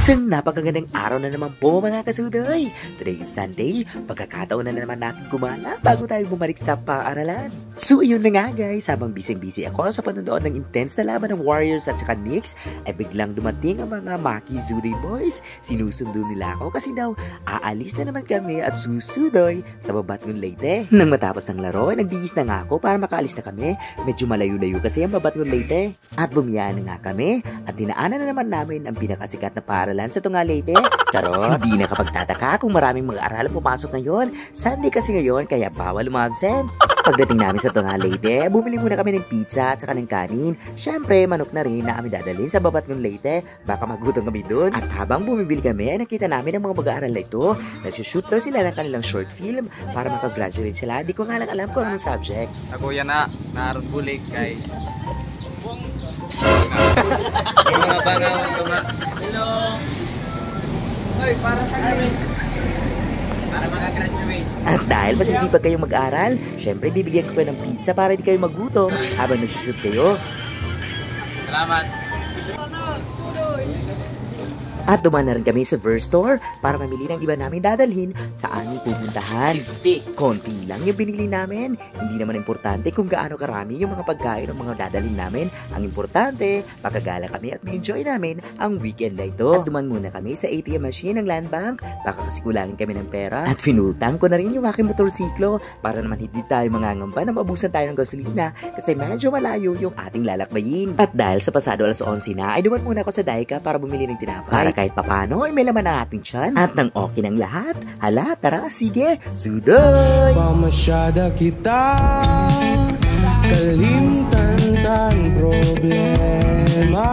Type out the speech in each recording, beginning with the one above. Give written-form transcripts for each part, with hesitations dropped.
Isang napakagandang araw na naman po mga kasudoy. Today is Sunday, pagkakataon na naman natin gumala bago tayo bumalik sa paaralan. So yun na nga guys, habang busy ako sa panonood ng intense na laban ng Warriors at saka Knicks, ay biglang dumating ang mga Maki Zuday boys. Sinusundo nila ako kasi daw aalis na naman kami at susudoy sa Babatngon Leyte. Nang matapos ng laro, nagbihis na nga ako para makaalis na kami. Medyo malayo-layo kasi ang Babatngon Leyte. At bumiyaan na nga kami at dinaanan na naman namin ang pinakasikat na paaralan sa Tunga Leyte. Charot! Hindi na kapagtataka kung maraming mag-aaral pumasok ngayon. Sunday kasi ngayon kaya bawal umabsent. Pagdating namin sa Tunga Leyte, bumili muna kami ng pizza at saka ng kanin. Syempre, manok na rin na kami dadalhin sa Babatngon Leyte. Baka magutom kami dun. At habang bumibili kami, nakita namin ang mga mag-aaral na ito. Nagsushoot daw sila ng kanilang short film para makagraduate sila. Di ko nga lang alam kung anong subject. Ako yan na, naroon bulig kay mga bangawan ko nga. hello. Hoy, para sa guys. Para makagraduate. At dahil masisipag kayong mag-aral, syempre bibigyan ko kayo ng pizza para di kayo magutom habang nagsushoot kayo. Salamat. At dumaan na rin kami sa Verse Store para mamili ng iba namin dadalhin sa aming pupuntahan. Konti lang yung binili namin. Hindi naman importante kung gaano karami yung mga pagkain o mga dadalhin namin. Ang importante, makagala kami at ma-enjoy namin ang weekend na ito. At dumaan muna kami sa ATM machine ng Land Bank. Baka kasi kulangin kami ng pera. At finultang ko na rin yung aking motorsiklo para naman hindi tayo mangangamba na mabusan tayo ng gasolina kasi medyo malayo yung ating lalakbayin. At dahil sa pasado alas 11 na, ay dumaan muna ako sa Daika para bumili ng tinapay. Kahit papano ay may laman ang ating tiyan. At nang okay ng lahat, hala, tara, sige, sudoy! Pamasyada kita, kalimtan problema.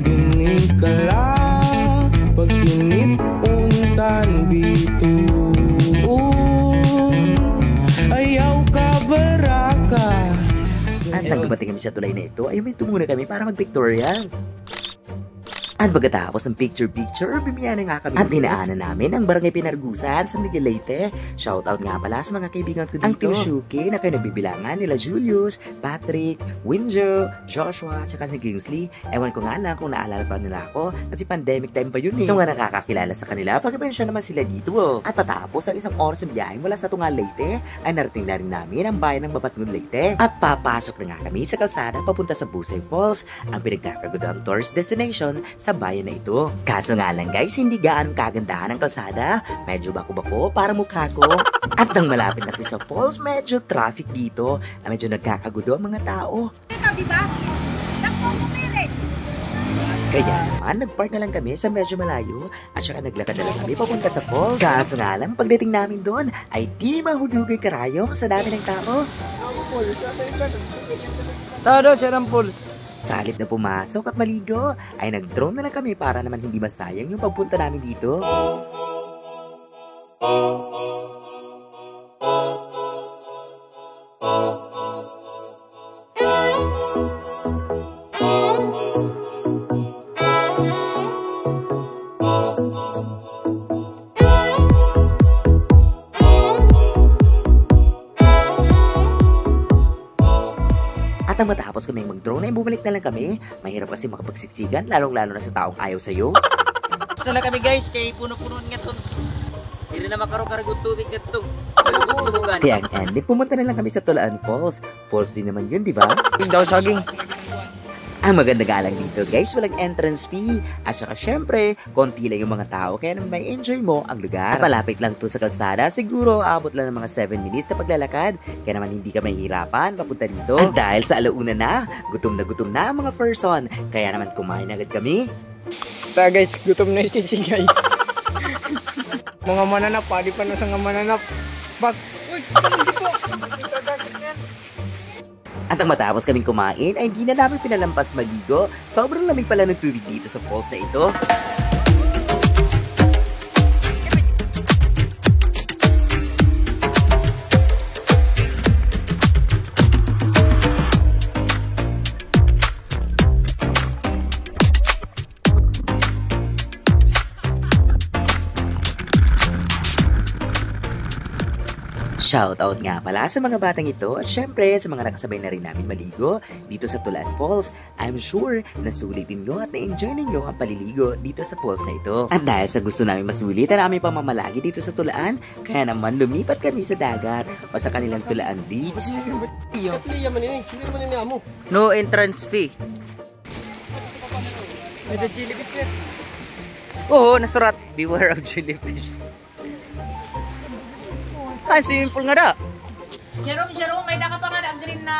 Dinig ka lang, pagkinit untan bituon. Ayaw ka baraka. At nang dumating kami sa tulay na ito, ay may tumuna kami para mag-pictorial. At pagkatapos ng picture-picture, bimiyan na nga kami at dinaanan namin ang Barangay Pinargusan sa Miguel Leyte. Shoutout nga pala sa mga kaibigan ko dito. Ang Team Shuki na kayo nagbibilangan nila Julius, Patrick, Winjo, Joshua, tsaka si Kingsley. Ewan ko nga lang kung naalala pa nila ako kasi pandemic time pa yun eh. So nga nakakakilala sa kanila, pagkabensya naman sila dito. At patapos ang isang oras na biyahe mula sa Tunga Leyte, ay narating na rin namin ang bayan ng Babatngon Leyte. At papasok na nga kami sa kalsada papunta sa Busay Falls, ang pinagkakagudaang tourist destination sa bayan na ito. Kaso nga lang guys, hindi gaan kagandahan ang kalsada. Medyo bako-bako para mukha ko. At nang malapit na kami sa falls, medyo traffic dito na medyo nagkakagudo ang mga tao. Diba? Kaya naman, nagpark na lang kami sa medyo malayo at saka naglakad na lang kami papunta sa falls. Kaso nga lang, pagdating namin doon, ay di mahulugay karayom sa dami ng tao. Tao daw siya ng pulse. Sa halip na pumasok at maligo, ay nag-drone na lang kami para naman hindi masayang yung pagpunta namin dito. At ang matapos kami mag-drone ay bumalik na lang kami. Mahirap kasi makapagsiksikan, lalong-lalo na sa taong ayaw sa'yo. Gusto na kami guys, kay puno-puno nga to. Hindi na makaro-karagod tubig nga to. Kaya ang ending, pumunta na lang kami sa Tulaan Falls. Falls din naman yun, di ba? Daw saging. Ang maganda galang dito guys, walang entrance fee. At saka syempre, konti lang yung mga tao kaya naman may enjoy mo ang lugar. Malapit lang to sa kalsada, siguro abot lang ng mga 7 minutes na paglalakad. Kaya naman hindi ka mahihirapan papunta dito. At dahil sa alauna na gutom na ang mga person. Kaya naman kumain agad kami. Ta guys, gutom na si guys. Mga mananap, padi pa na sa mga mananap. Bak. Uy, hindi po. At ang matapos kaming kumain ay hindi na namin pinalampas magigo. Sobrang lamig pala ng tubig dito sa falls na ito. Shoutout nga pala sa mga batang ito at syempre sa mga nakasabay na rin namin maligo dito sa Tulaan Falls. I'm sure na sulitin nyo at na-enjoy ninyo ang paliligo dito sa falls na ito. At dahil sa gusto namin masulit ang aming pamamalagi dito sa Tulaan, kaya naman lumipat kami sa dagat o sa kanilang Tulaan Beach. No entrance fee. May the jellyfish niya. Oo, nasurat. Beware of jellyfish. Ay, swimming pool nga da. Jerome, may naka pa nga ang green na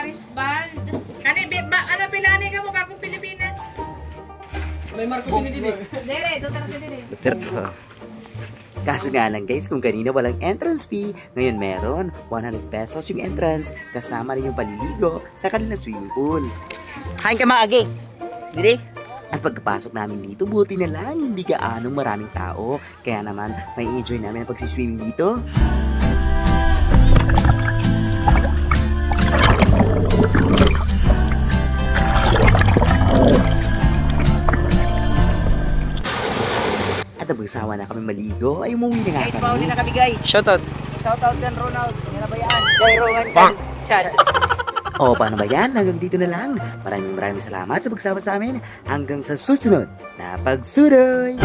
wristband. Ano, pilani ka mo bagong Pilipinas? May Marcos ini din eh. Dere, Duterte din eh. Duterte. Kaso nga lang guys, kung kanina walang entrance fee, ngayon meron 100 pesos yung entrance kasama na yung paliligo sa kanilang swimming pool. Kain ka maagi. Dili? At pagkapasok namin dito, buti na lang hindi gaanong maraming tao. Kaya naman, may enjoy namin ang pagsiswimming dito. At napagsawa na kami maligo, ay umuwi na nga Guys, pauli na kami. kami guys. Shoutout. Shoutout kan Ronald. Yan na ba yan? Kay Rowan kan Chad. O paano ba yan? Hanggang dito na lang. Maraming salamat sa pagsama sa amin. Hanggang sa susunod na pagsudoy!